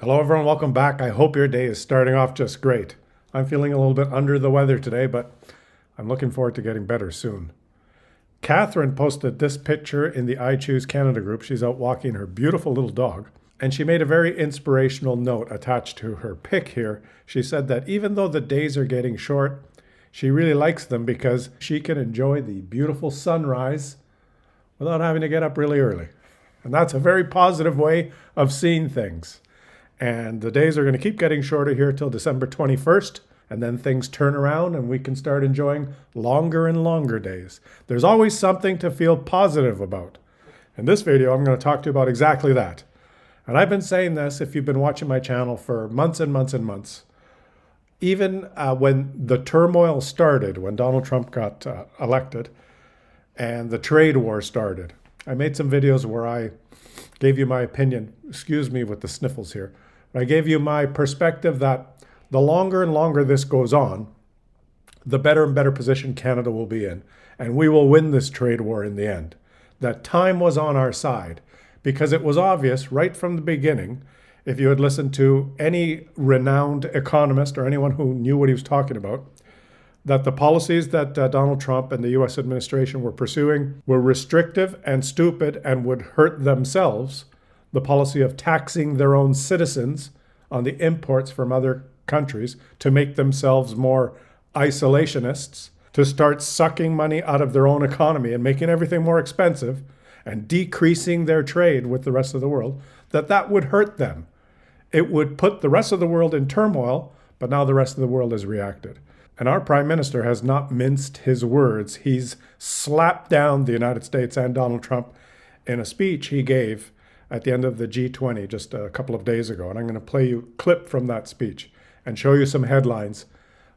Hello, everyone. Welcome back. I hope your day is starting off just great. I'm feeling a little bit under the weather today, but I'm looking forward to getting better soon. Catherine posted this picture in the I Choose Canada group. She's out walking her beautiful little dog, and she made a very inspirational note attached to her pic here. She said that even though the days are getting short, she really likes them because she can enjoy the beautiful sunrise without having to get up really early. And that's a very positive way of seeing things. And the days are going to keep getting shorter here till December 21st. And then things turn around and we can start enjoying longer and longer days. There's always something to feel positive about. In this video, I'm going to talk to you about exactly that. And I've been saying this if you've been watching my channel for months and months and months. Even when the turmoil started, when Donald Trump got elected and the trade war started, I made some videos where I gave you my opinion. Excuse me with the sniffles here. I gave you my perspective that the longer and longer this goes on, the better and better position Canada will be in. And we will win this trade war in the end. That time was on our side because it was obvious right from the beginning, if you had listened to any renowned economist or anyone who knew what he was talking about, that the policies that Donald Trump and the U.S. administration were pursuing were restrictive and stupid and would hurt themselves. The policy of taxing their own citizens on the imports from other countries to make themselves more isolationists, to start sucking money out of their own economy and making everything more expensive and decreasing their trade with the rest of the world, that would hurt them. It would put the rest of the world in turmoil, but now the rest of the world has reacted. And our Prime Minister has not minced his words. He's slapped down the United States and Donald Trump in a speech he gave at the end of the G20 just a couple of days ago. And I'm going to play you a clip from that speech and show you some headlines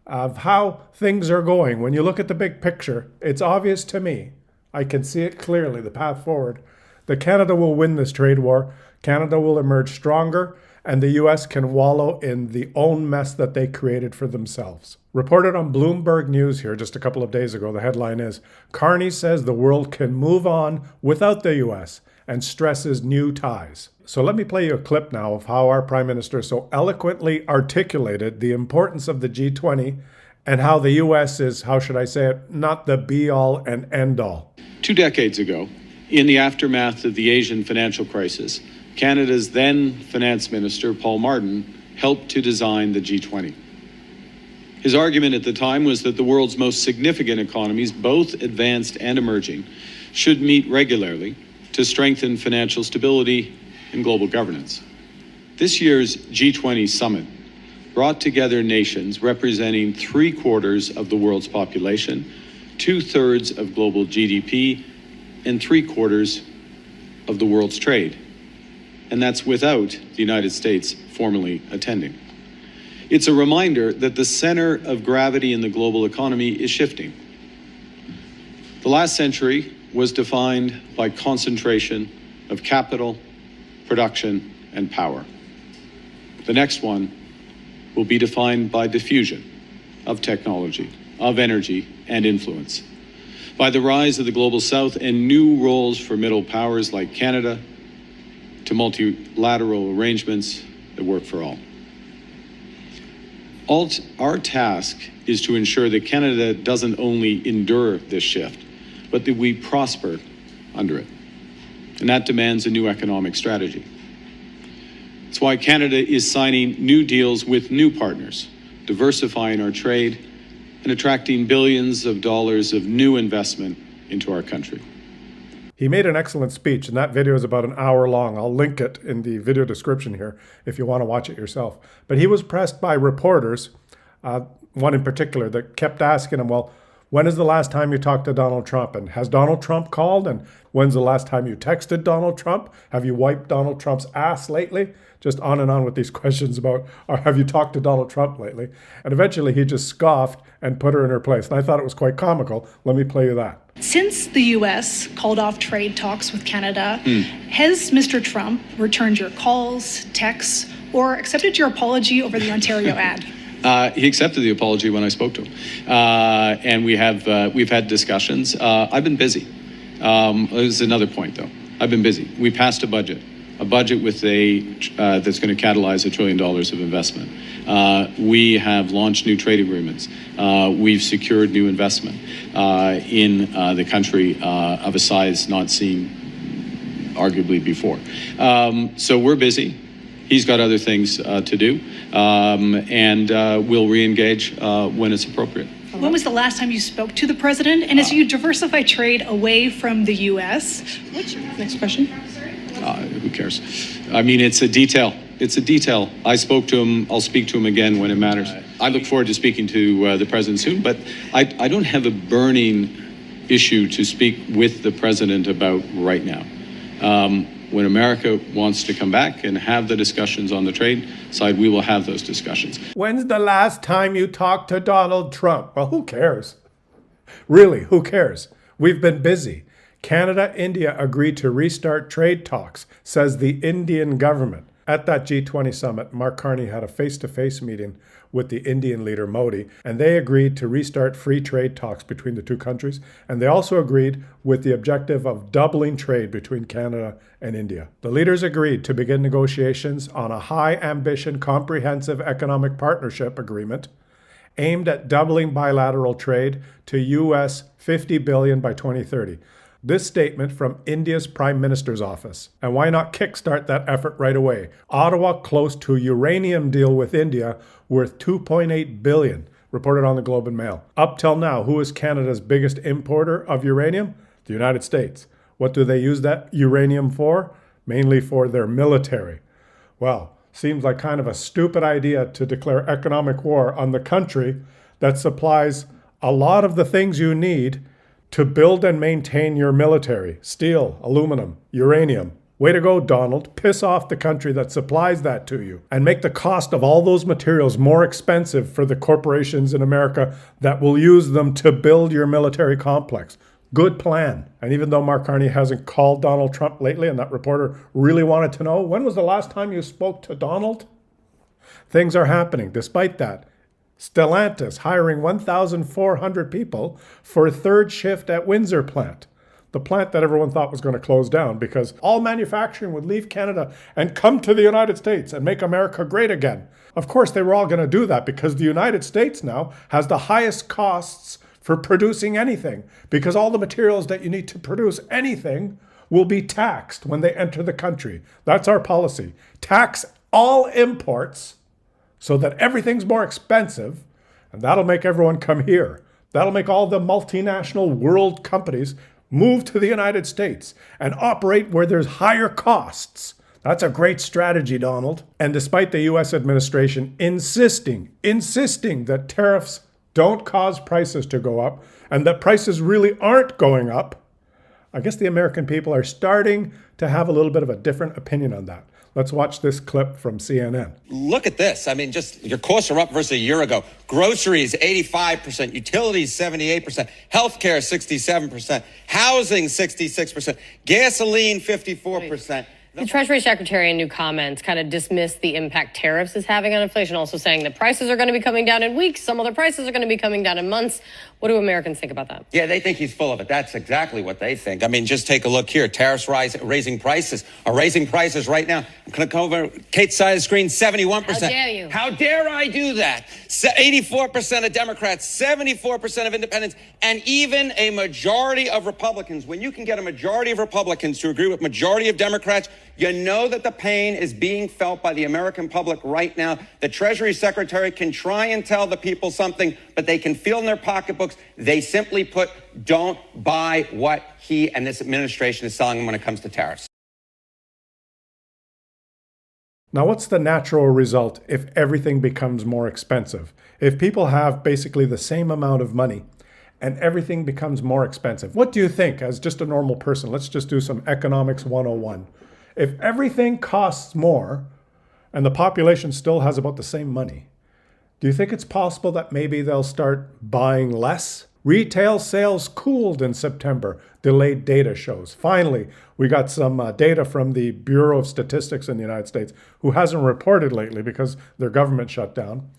of how things are going. When you look at the big picture, it's obvious to me, I can see it clearly, the path forward, that Canada will win this trade war. Canada will emerge stronger, and the U.S. can wallow in the own mess that they created for themselves. Reported on Bloomberg News here just a couple of days ago, the headline is, Carney says the world can move on without the U.S. and stresses new ties. So let me play you a clip now of how our Prime Minister so eloquently articulated the importance of the G20 and how the U.S. is, how should I say it, not the be-all and end-all. 2 decades ago, in the aftermath of the Asian financial crisis, Canada's then Finance Minister, Paul Martin, helped to design the G20. His argument at the time was that the world's most significant economies, both advanced and emerging, should meet regularly to strengthen financial stability and global governance. This year's G20 summit brought together nations representing 3/4 of the world's population, 2/3 of global GDP, and 3/4 of the world's trade. And that's without the United States formally attending. It's a reminder that the center of gravity in the global economy is shifting. The last century was defined by concentration of capital, production, and power. The next one will be defined by diffusion of technology, of energy, and influence, by the rise of the global south and new roles for middle powers like Canada, to multilateral arrangements that work for all. Our task is to ensure that Canada doesn't only endure this shift, but that we prosper under it. And that demands a new economic strategy. It's why Canada is signing new deals with new partners, diversifying our trade, and attracting billions of dollars of new investment into our country. He made an excellent speech, and that video is about an hour long. I'll link it in the video description here if you want to watch it yourself. But he was pressed by reporters, one in particular, that kept asking him, well, when is the last time you talked to Donald Trump? And has Donald Trump called? And when's the last time you texted Donald Trump? Have you wiped Donald Trump's ass lately? Just on and on with these questions about, or have you talked to Donald Trump lately? And eventually he just scoffed and put her in her place. And I thought it was quite comical. Let me play you that. Since the U.S. called off trade talks with Canada, has Mr. Trump returned your calls, texts, or accepted your apology over the Ontario ad? He accepted the apology when I spoke to him, and we've had discussions. I've been busy. There's another point, though. I've been busy. We passed a budget. a budget with that's going to catalyze $1 trillion of investment. We have launched new trade agreements. We've secured new investment in the country of a size not seen arguably before. So we're busy. He's got other things to do, and we'll re-engage when it's appropriate. When was the last time you spoke to the president? And as you diversify trade away from the U.S., next question. Who cares? I mean, it's a detail. It's a detail. I spoke to him. I'll speak to him again when it matters. I look forward to speaking to the president soon, but I don't have a burning issue to speak with the president about right now. When America wants to come back and have the discussions on the trade side, we will have those discussions. When's the last time you talked to Donald Trump? Well, who cares? Really, who cares? We've been busy. Canada, India agreed to restart trade talks, says the Indian government. At that G20 summit, Mark Carney had a face-to-face meeting with the Indian leader Modi, and they agreed to restart free trade talks between the two countries, and they also agreed with the objective of doubling trade between Canada and India. The leaders agreed to begin negotiations on a high-ambition, comprehensive economic partnership agreement aimed at doubling bilateral trade to US $50 billion by 2030. This statement from India's Prime Minister's office. And why not kickstart that effort right away? Ottawa close to uranium deal with India worth $2.8 billion, reported on the Globe and Mail. Up till now, who is Canada's biggest importer of uranium? The United States. What do they use that uranium for? Mainly for their military. Well, seems like kind of a stupid idea to declare economic war on the country that supplies a lot of the things you need to build and maintain your military. Steel, aluminum, uranium. Way to go, Donald. Piss off the country that supplies that to you and make the cost of all those materials more expensive for the corporations in America that will use them to build your military complex. Good plan. And even though Mark Carney hasn't called Donald Trump lately, and that reporter really wanted to know, when was the last time you spoke to Donald? Things are happening despite that. Stellantis hiring 1,400 people for a third shift at Windsor plant, the plant that everyone thought was going to close down because all manufacturing would leave Canada and come to the United States and make America great again. Of course, they were all going to do that because the United States now has the highest costs for producing anything because all the materials that you need to produce anything will be taxed when they enter the country. That's our policy. Tax all imports so that everything's more expensive, and that'll make everyone come here. That'll make all the multinational world companies move to the United States and operate where there's higher costs. That's a great strategy, Donald. And despite the US administration insisting that tariffs don't cause prices to go up and that prices really aren't going up, I guess the American people are starting to have a little bit of a different opinion on that. Let's watch this clip from CNN. Look at this. I mean, just your costs are up versus a year ago. Groceries, 85%. Utilities, 78%. Healthcare, 67%. Housing, 66%. Gasoline, 54%. The Treasury Secretary in new comments kind of dismissed the impact tariffs is having on inflation, also saying that prices are going to be coming down in weeks. Some other prices are going to be coming down in months. What do Americans think about that? Yeah, they think he's full of it. That's exactly what they think. I mean, just take a look here. Tariffs raising prices right now. I'm going to come over Kate's side of the screen, 71%. How dare you? How dare I do that? 84% of Democrats, 74% of independents, and even a majority of Republicans. When you can get a majority of Republicans to agree with majority of Democrats, you know that the pain is being felt by the American public right now. The Treasury Secretary can try and tell the people something, but they can feel in their pocketbooks. They simply put, don't buy what he and this administration is selling them when it comes to tariffs. Now, what's the natural result if everything becomes more expensive? If people have basically the same amount of money and everything becomes more expensive, what do you think as just a normal person? Let's just do some economics 101. If everything costs more and the population still has about the same money, do you think it's possible that maybe they'll start buying less? Retail sales cooled in September, delayed data shows. Finally, we got some data from the Bureau of Statistics in the United States, who hasn't reported lately because their government shut down.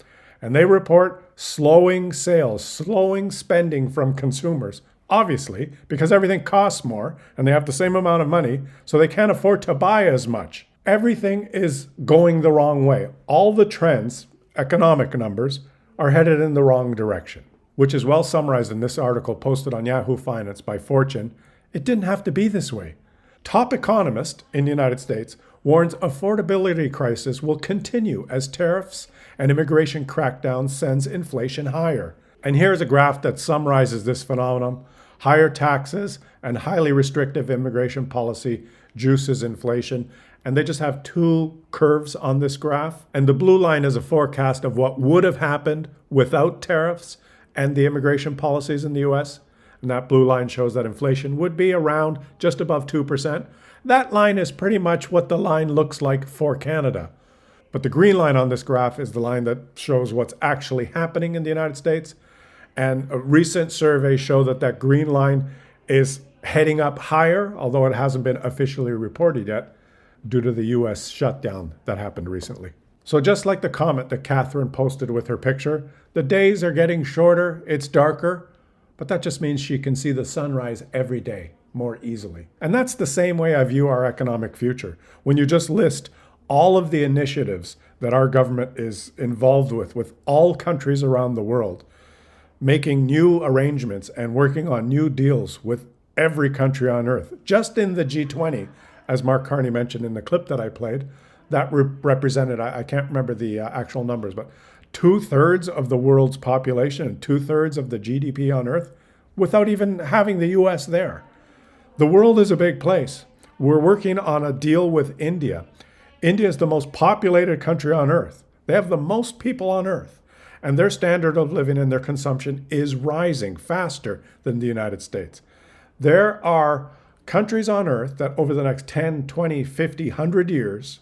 And they report slowing sales, slowing spending from consumers. Obviously, because everything costs more and they have the same amount of money, so they can't afford to buy as much. Everything is going the wrong way. All the trends, economic numbers, are headed in the wrong direction, which is well summarized in this article posted on Yahoo Finance by Fortune. It didn't have to be this way. Top economist in the United States warns affordability crisis will continue as tariffs and immigration crackdown sends inflation higher. And here's a graph that summarizes this phenomenon. Higher taxes and highly restrictive immigration policy juices inflation. And they just have two curves on this graph. And the blue line is a forecast of what would have happened without tariffs and the immigration policies in the US. And that blue line shows that inflation would be around just above 2%. That line is pretty much what the line looks like for Canada. But the green line on this graph is the line that shows what's actually happening in the United States. And a recent survey show that that green line is heading up higher, although it hasn't been officially reported yet due to the US shutdown that happened recently. So just like the comment that Catherine posted with her picture, the days are getting shorter, it's darker, but that just means she can see the sunrise every day more easily. And that's the same way I view our economic future. When you just list all of the initiatives that our government is involved with all countries around the world, making new arrangements and working on new deals with every country on earth. Just in the G20, as Mark Carney mentioned in the clip that I played, that represented, I can't remember the actual numbers, but 2/3 of the world's population and 2/3 of the GDP on earth without even having the US there. The world is a big place. We're working on a deal with India. India is the most populated country on earth. They have the most people on earth. And their standard of living and their consumption is rising faster than the United States. There are countries on earth that over the next 10, 20, 50, 100 years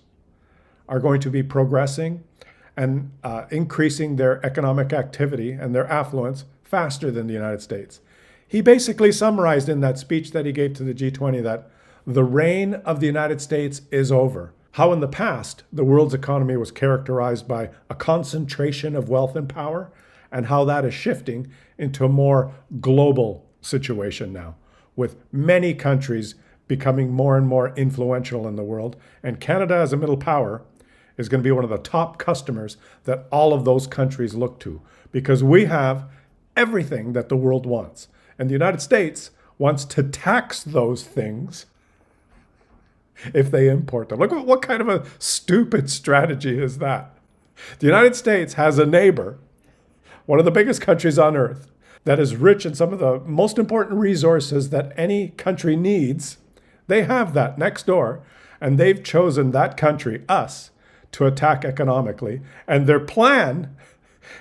are going to be progressing and increasing their economic activity and their affluence faster than the United States. He basically summarized in that speech that he gave to the G20 that the reign of the United States is over. How in the past, the world's economy was characterized by a concentration of wealth and power, and how that is shifting into a more global situation now, with many countries becoming more and more influential in the world. And Canada, as a middle power, is going to be one of the top customers that all of those countries look to, because we have everything that the world wants. And the United States wants to tax those things if they import them. Look, what kind of a stupid strategy is that? The United States has a neighbor, one of the biggest countries on earth, that is rich in some of the most important resources that any country needs. They have that next door, and they've chosen that country, us, to attack economically. And their plan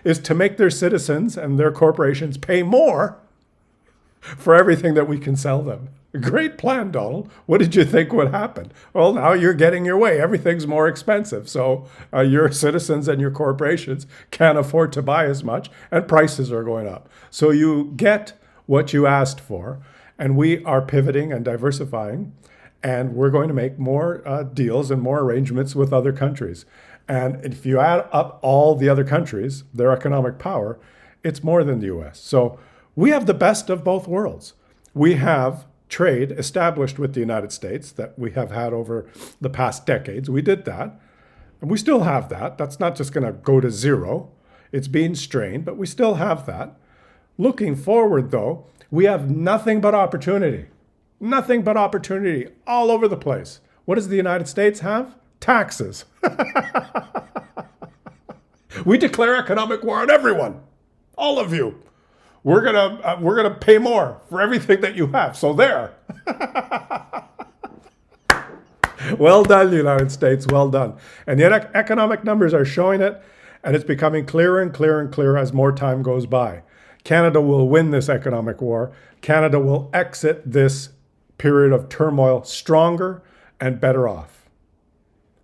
is to make their citizens and their corporations pay more for everything that we can sell them. Great plan, Donald. What did you think would happen? Well, now you're getting your way. Everything's more expensive. So your citizens and your corporations can't afford to buy as much, and prices are going up. So you get what you asked for, and we are pivoting and diversifying, and we're going to make more deals and more arrangements with other countries. And if you add up all the other countries, their economic power, it's more than the US. So we have the best of both worlds. We have trade established with the United States that we have had over the past decades. We did that, and we still have that. That's not just going to go to zero. It's being strained, but we still have that. Looking forward, though, we have nothing but opportunity. Nothing but opportunity all over the place. What does the United States have? Taxes. We declare economic war on everyone, all of you. We're gonna pay more for everything that you have. So there. Well done, United States. Well done. And the economic numbers are showing it, and it's becoming clearer and clearer and clearer as more time goes by. Canada will win this economic war. Canada will exit this period of turmoil stronger and better off.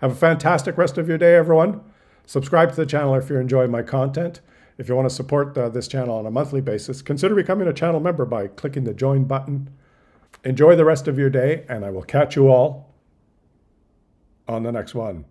Have a fantastic rest of your day, everyone. Subscribe to the channel if you're enjoying my content. If you want to support this channel on a monthly basis, consider becoming a channel member by clicking the join button. Enjoy the rest of your day, and I will catch you all on the next one.